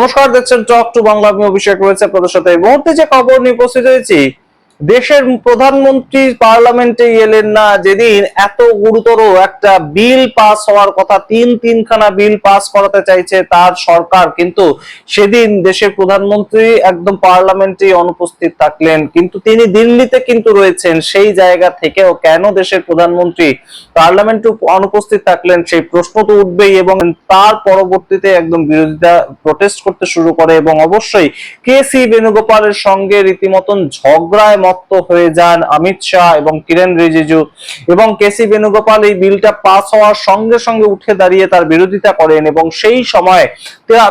নমস্কার, দেখছেন talk to Bangla. আমি অভিষেক রয়েছে আপনাদের সাথে। এই মুহূর্তে যে খবর নিয়ে উপস্থিত হয়েছি, দেশের প্রধানমন্ত্রী পার্লামেন্টে এলেন না যেদিন এত গুরুতর একটা বিল পাস হওয়ার কথা, তিনখানা বিল পাস করাতে চাইছে তার সরকার, কিন্তু সেদিন দেশের প্রধানমন্ত্রী একদম পার্লামেন্টে অনুপস্থিত থাকলেন। কিন্তু তিনি দিল্লিতে কিন্তু রয়েছেন, সেই জায়গা থেকেও কেন দেশের প্রধানমন্ত্রী পার্লামেন্টে অনুপস্থিত থাকলেন সেই প্রশ্ন তো উঠবেই। এবং তার পরবর্তীতে একদম বিরোধীরা প্রোটেস্ট করতে শুরু করে এবং অবশ্যই কেসি বেণুগোপালের সঙ্গে রীতিমতন ঝগড়ায় মত্ত হয়ে যান অমিত শাহ এবং কিরেন রিজিজু। এবং কেসি বেণুগোপাল এই বিলটা পাস হওয়ার সঙ্গে সঙ্গে উঠে দাঁড়িয়ে তার বিরোধিতা করেন। এবং সেই সময়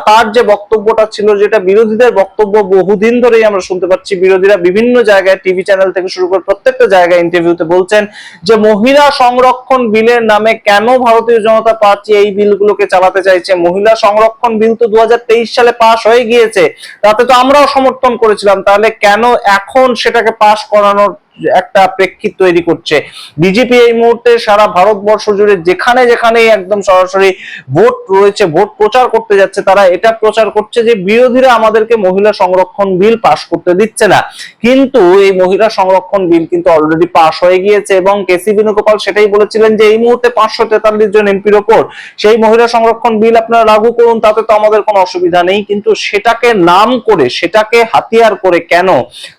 তার যে বক্তব্যটা ছিল, যেটা বিরোধীদের বক্তব্য বহুদিন ধরেই আমরা শুনতে পাচ্ছি, বিরোধীরা বিভিন্ন জায়গায় টিভি চ্যানেল থেকে শুরু করে প্রত্যেকটা জায়গায় ইন্টারভিউতে বলছেন যে মহিলা সংরক্ষণ বিলের নামে কেন ভারতীয় জনতা পার্টি এই বিলগুলোকে চালাতে চাইছে। মহিলা সংরক্ষণ বিল তো 2023 সালে পাস হয়ে গিয়েছে, তাতে তো আমরাও সমর্থন করেছিলাম, তাহলে কেন এখন সেটাকে পাস করানোর একটা প্রেক্ষিত তৈরি করছে বিজেপি এই মুহূর্তে সারা ভারতবর্ষ জুড়ে যেখানে যেখানে একদম সরাসরি ভোট রয়েছে, ভোট প্রচার করতে যাচ্ছে, তারা এটা প্রচার করছে যে বিরোধীরা আমাদেরকে মহিলা সংরক্ষণ বিল পাস করতে দিচ্ছে না। কিন্তু এই মহিলা সংরক্ষণ বিল কিন্তু অলরেডি পাস হয়ে গিয়েছে এবং কেসি বেণুগোপাল সেটাই বলেছিলেন যে এই মুহূর্তে 543 জন এমপির ওপর সেই মহিলা সংরক্ষণ বিল আপনারা লাগু করুন, তাতে তো আমাদের কোনো অসুবিধা নেই। কিন্তু সেটাকে নাম করে, সেটাকে হাতিয়ার করে কেন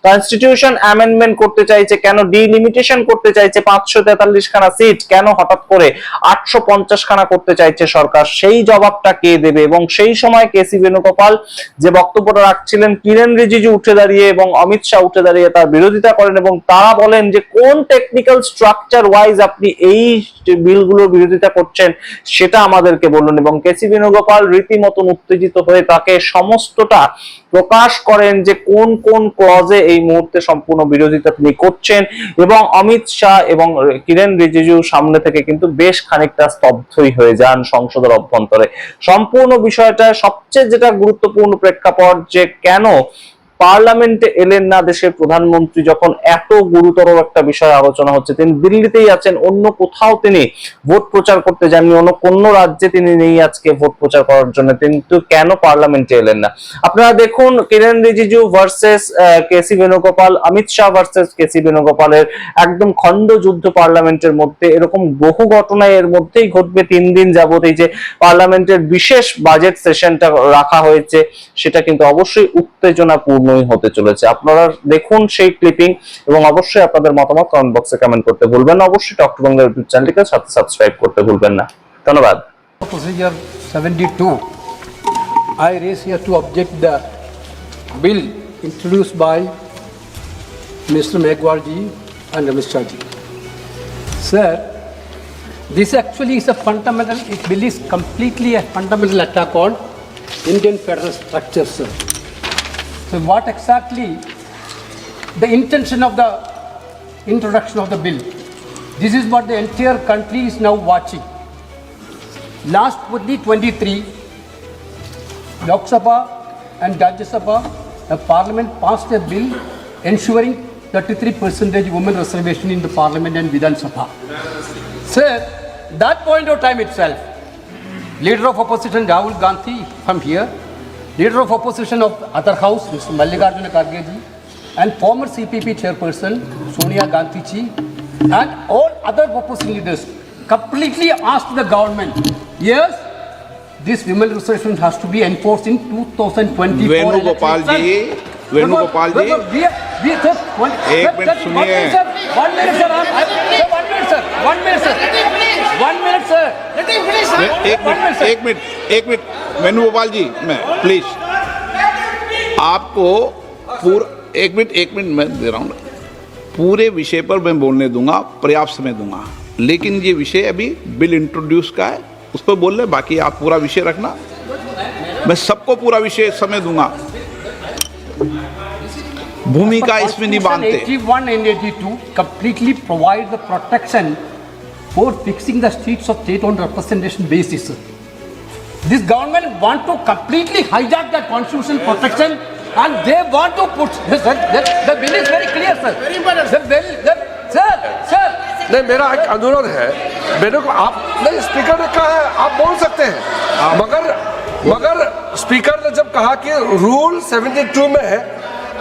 কনস্টিটিউশন অ্যামেন্ডমেন্ট করতে চাই, কেন ডিলিমিটেশন করতে চাইছে 543 খানা সিট, কেন হঠাৎ করে 850 খানা করতে চাইছে সরকার, সেই জবাবটা কে দেবে? এবং সেই সময় কেসি বেণুগোপাল যে বক্তব্যটা রাখছিলেন, কিরেন রিজিজু উঠে দাঁড়িয়ে এবং অমিত শাহ উঠে দাঁড়িয়ে তার বিরোধিতা করেন এবং তারা বলেন যে কোন টেকনিক্যাল স্ট্রাকচার ওয়াইজ আপনি এই বিলগুলোর বিরোধিতা করছেন সেটা আমাদেরকে বলুন। এবং কেসি বেণুগোপাল রীতিমতন উত্তেজিত হয়ে তাকে সমস্তটা প্রকাশ করেন যে কোন কোন ক্লজে এই মুহূর্তে সম্পূর্ণ বিরোধিতা তিনি করছেন। এবং অমিত শাহ এবং কিরেন রিজিজু সামনে থেকে কিন্তু বেশ খানিকটা স্তব্ধই হয়ে যান সংসদের অভ্যন্তরে। সম্পূর্ণ বিষয়টা সবচেয়ে যেটা গুরুত্বপূর্ণ প্রেক্ষাপট, যে কেন পার্লামেন্টে এলেন না দেশের প্রধানমন্ত্রী যখন এত গুরুতর একটা বিষয় আলোচনা হচ্ছে। তিনি দিল্লিতেই আছেন, অন্য কোথাও তিনি ভোট প্রচার করতে যাননি, অন্য কোন রাজ্যে তিনি নেই আজকে ভোট প্রচার করার জন্য, কিন্তু কেন পার্লামেন্টে এলেন না? আপনারা দেখুন, কিরেন রিজিজু ভার্সেস কেসি বেণুগোপাল, অমিত শাহ ভার্সেস কেসি বেণুগোপালের একদম খন্ড যুদ্ধ পার্লামেন্টের মধ্যে। এরকম বহু ঘটনা এর মধ্যেই ঘটবে। 3 দিন যাবত এই যে পার্লামেন্টের বিশেষ বাজেট সেশনটা রাখা হয়েছে, সেটা কিন্তু অবশ্যই উত্তেজনাপূর্ণ হতে চলেছে। আপনারা দেখুন সেই ক্লিপিং এবং অবশ্যই আপনাদের মতামত কমেন্ট বক্সে কমেন্ট করতে ভুলবেন না। অবশ্যই টক টু বাংলা ইউটিউব চ্যানেলটিকে সাবস্ক্রাইব করতে ভুলবেন না। ধন্যবাদ। Procedure 72. I raise here to object the bill introduced by Mr. Megwal ji and Amit Shah ji. Sir, this actually is a fundamental, it bill is completely a fundamental attack on Indian federal structure, sir. So what exactly the intention of the introduction of the bill? This is what the entire country is now watching. Last 2023, Lok Sabha and Rajya Sabha, the Parliament passed a bill ensuring 33% women reservation in the Parliament and Vidhan Sabha. Sir, that point of time itself, Leader of Opposition Rahul Gandhi from here, Leader of Opposition of other house, Mr. Mallikarjuna Kharge ji, and former CPP chairperson Sonia Gandhi ji, and all other opposition leaders completely asked the government, yes, this women reservation has to be enforced in 2024. Venugopal जी, वेणुगोपाल जी, एक minute सुनिए। 1 minute sir, 1 minute sir, 1 minute sir, 1 minute sir, एक minute Venugopal जी, मैं please आपको पूरा एक minute मैं दे रहा हूँ। पूरे विषय पर मैं बोलने दूंगा, पर्याप्त समय दूंगा, लेकिन ये विषय अभी बिल इंट्रोड्यूस का है, उस पर बोल रहे, बाकी आप पूरा विषय रखना, मैं सबको पूरा विषय समय दूंगा। भूमिका इसमें नहीं बांधते। 81 and 82 completely provide the protection for fixing the seats of state on representation basis. This government want to completely hijack that constitutional protection and they want to put the bill is very clear, sir. The bill, sir. नहीं, मेरा एक अनुरोध है, मेरे को आप नहीं, speaker ने कहा है आप बोल सकते हैं, मगर मगर स्पीकर ने जब कहा कि रूल 72 में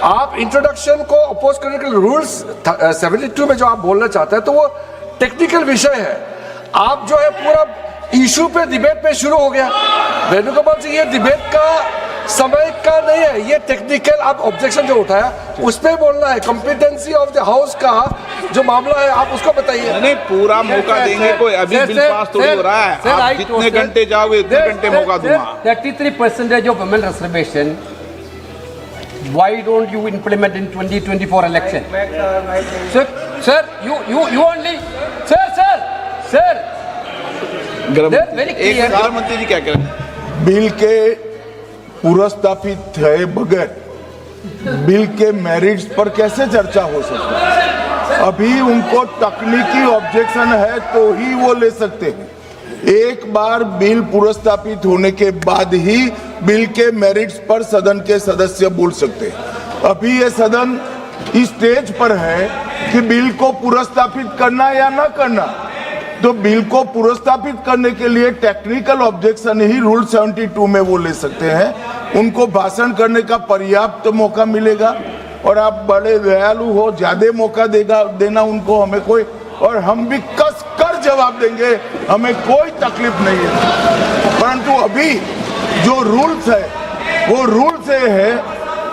आप इंट्रोडक्शन को अपोज करने के लिए रूल्स 72 में जो आप बोलना चाहते हैं तो वो टेक्निकल विषय है। आप जो है पूरा इशू पे डिबेट पे शुरू हो गया। वेणुगोपाल जी ये डिबेट का समय का नहीं है, ये टेक्निकल आप ऑब्जेक्शन जो उठाया उस पे बोलना है। कॉम्पिटेंसी ऑफ द हाउस का जो मामला है आप उसको बताइए। नहीं पूरा मौका देंगे, कोई अभी बिल पास थोड़ी हो रहा है। आप जितने घंटे जाओगे उतने घंटे मौका दूंगा। 33% of women reservation. Why don't you implement in 2024 election? Sir, you only, sir. They're very clear. गृह मंत्री जी क्या कह रहे हैं? बिल के पुरस्तापित थे बगैर बिल के मेरिट्स पर कैसे चर्चा हो सकती है? अभी उनको तकनीकी ऑब्जेक्शन है तो ही वो ले सकते हैं। एक बार बिल पुरस्तापित होने के बाद ही बिल के मेरिट्स पर सदन के सदस्य बोल सकते हैं। अभी ये सदन इस स्टेज पर है कि बिल को पुरस्तापित करना या ना करना। तो बिल को पुरस्तापित करने के लिए टेक्निकल ऑब्जेक्शन ही रूल 72 में वो ले सकते हैं। उनको भाषण करने का पर्याप्त मौका मिलेगा और आप बड़े दयालु हो, ज्यादा मौका देना उनको, हमें कोई, और हम भी कस कर जवाब देंगे, हमें कोई तकलीफ नहीं है। परंतु अभी जो रूल्स है वो रूल से है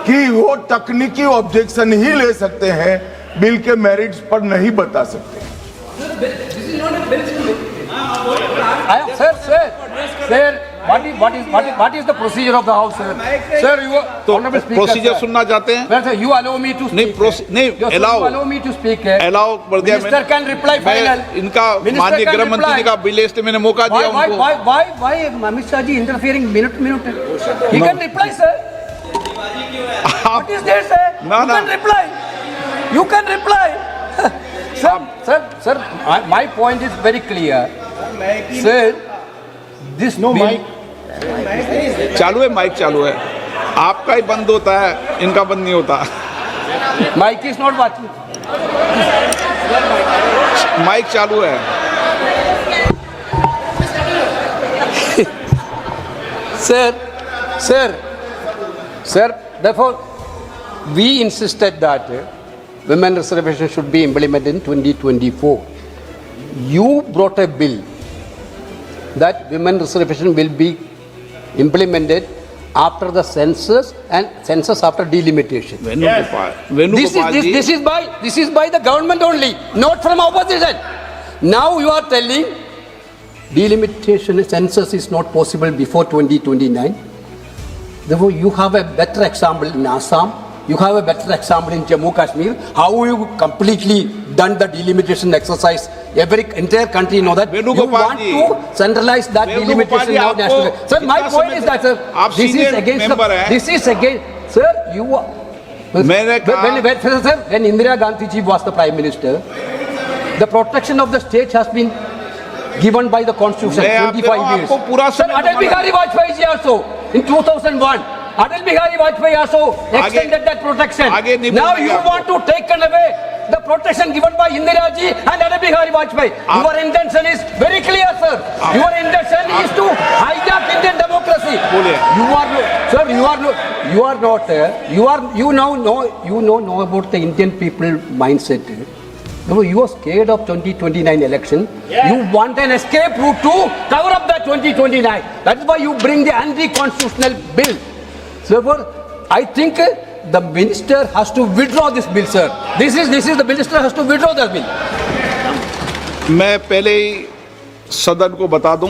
कि वो तकनीकी ऑब्जेक्शन ही ले सकते हैं, बिल के मेरिट्स पर नहीं बता सकते। Sir, what is the procedure of the house, sir? Sir, you तो honorable speaker, प्रोसीजर sir. सुनना चाहते हैं? Sir, you allow me to speak. नहीं Yes, allow you allow me to speak. allow कर दिया Minister मैंने। can reply final. इनका Minister माननीय can गृह मंत्री reply. जी का बिल लिस्ट मैंने मौका दिया उनको। Why Amit Shah ji interfering minute? He can reply, sir. What is there, sir? No, you no. can reply. You can reply. Sir, my point is very clear. Sir, this bill. चालू है, mic चालू है। आपका ही बंद होता है, इनका बंद नहीं होता। Mike is not watching. Mike चालू है। Sir, therefore, we insisted that women reservation should be implemented in 2024. You brought a bill that women reservation will be implemented after the census and census after delimitation. Venugopal ji, This is by the government only, not from opposition. Now you are telling delimitation census is not possible before 2029. Therefore, you have a better example in Assam. You have a better example in Jammu Kashmir. How you completely done the delimitation exercise. Every entire country know that. You Venugopal want ji. to centralize that Venugopal delimitation ji, now आपको national. Sir, my कितना point समय is that, sir, आप this is senior against member हैं। this is against, sir, you are. मैंने कहा- when Indira Gandhi ji was the prime minister, the protection of the state has been given by the constitution मैं आपको 25 years. आपको पूरा Sir, समय Atal Bihari Vajpayee ji also in 2001. Atal Bihari Vajpayee also extended that protection. आगे नहीं Now बोलेंगे you आपको। want to take away the protection given by Indira ji and Atal Bihari Vajpayee. Your intention is very clear, sir. Your intention is to hijack Indian democracy. बोलिए। You know about the Indian people mindset. You are scared of 2029 election. You want an escape route to cover up that 2029. That's why you bring the anti-constitutional bill. Therefore, I think the minister has to withdraw this bill, sir. This is the minister has to withdraw the bill. मैं पहले ही सदन को बता दूं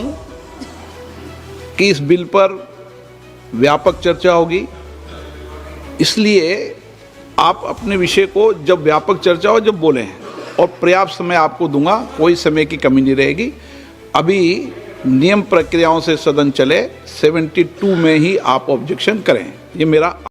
कि इस bill पर व्यापक चर्चा होगी, इसलिए आप अपने विषय को जब व्यापक चर्चा हो जब बोलें, और पर्याप्त समय आपको दूंगा, कोई समय की कमी नहीं रहेगी। अभी नियम प्रक्रियाओं से सदन चले, 72 में ही आप ऑब्जेक्शन करें, ये मेरा